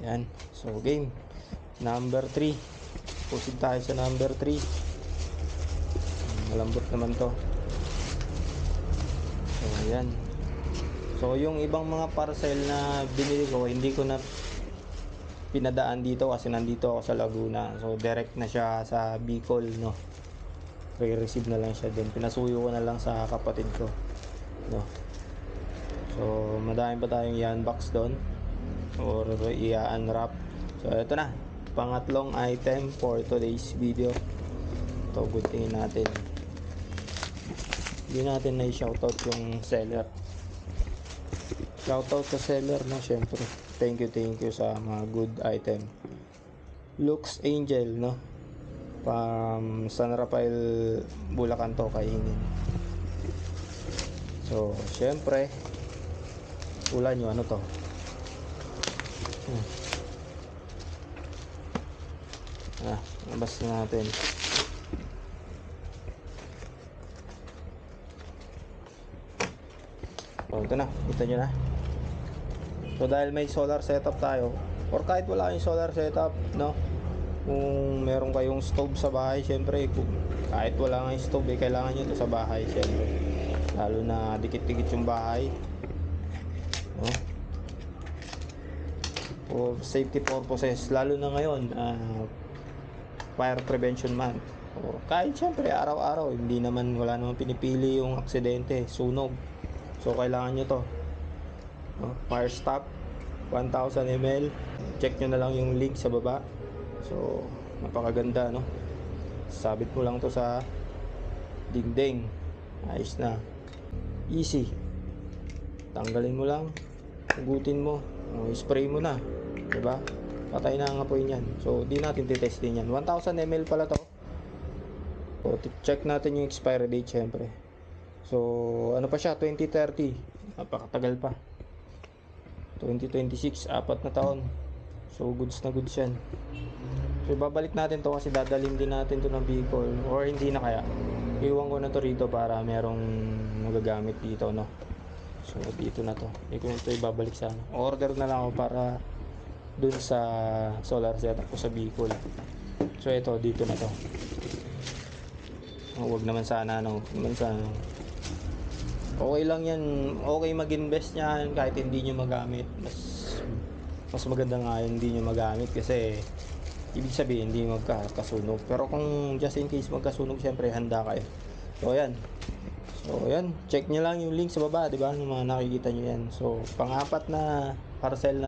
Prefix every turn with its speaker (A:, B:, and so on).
A: Yan. So game number 3. Pusin tayo sa number 3. Malambot naman to. So yan. So yung ibang mga parcel na binili ko, hindi ko na pinadaan dito kasi nandito ako sa Laguna. So direct na siya sa Bicol, no. Re-receive na lang siya din. Pinasuyo ko na lang sa kapatid ko, no. So madami pa tayong i-unbox doon or i-unwrap. So ito na, pangatlong item for today's video. Ito, gutingin natin. Hindi natin na-shoutout yung seller. Shoutout sa seller, no, syempre. Thank you sa mga good item. Lux Angel, no, from San Rafael, Bulacan to, Kaingin. So syempre, ulan nyo, ano to? Nabas na natin. So ito na, kita nyo na. So dahil may solar setup tayo, or kahit wala kayong solar setup, no, kung meron kayong stove sa bahay, syempre kahit wala kayong stove, kailangan nyo ito sa bahay, syempre, lalo na dikit-dikit yung bahay, no, for safety purposes, lalo na ngayon, fire prevention month. O kahit syempre araw-araw, wala naman pinipili yung aksidente, sunog. So kailangan nyo to, no? Fire stop 1000 ml. Check nyo na lang yung link sa baba. So napakaganda, no. Sabit mo lang to sa dingding, ayos na, easy. Tanggalin mo lang, hugutin mo, spray mo na, diba? Patay na ang apoy niyan. So di natin titestin yan. 1000 ml pala to. So check natin yung expiry date, syempre. So ano pa siya, 2030, napakatagal pa. 2026, 4 na taon. So goods na goods yan. So babalik natin to kasi dadalhin din natin to ng Bicol, or hindi na kaya. Iwan ko na to rito para merong magagamit dito, no. So dito na to. Hindi ko na to ibabalik sa ano. Order na lang ako para dun sa solar setup ko sa Bicol. So ito, dito na to. Huwag naman sana, no. Okay lang yan. Okay mag-invest niyan kahit hindi nyo magamit. Mas maganda nga hindi nyo magamit kasi ibig sabihin hindi magkasunog. Pero kung just in case magkasunog, syempre handa kayo. So yan. Check nyo lang yung link sa baba, di ba? Yung mga nakikita nyo yan. So pang-apat na parcel na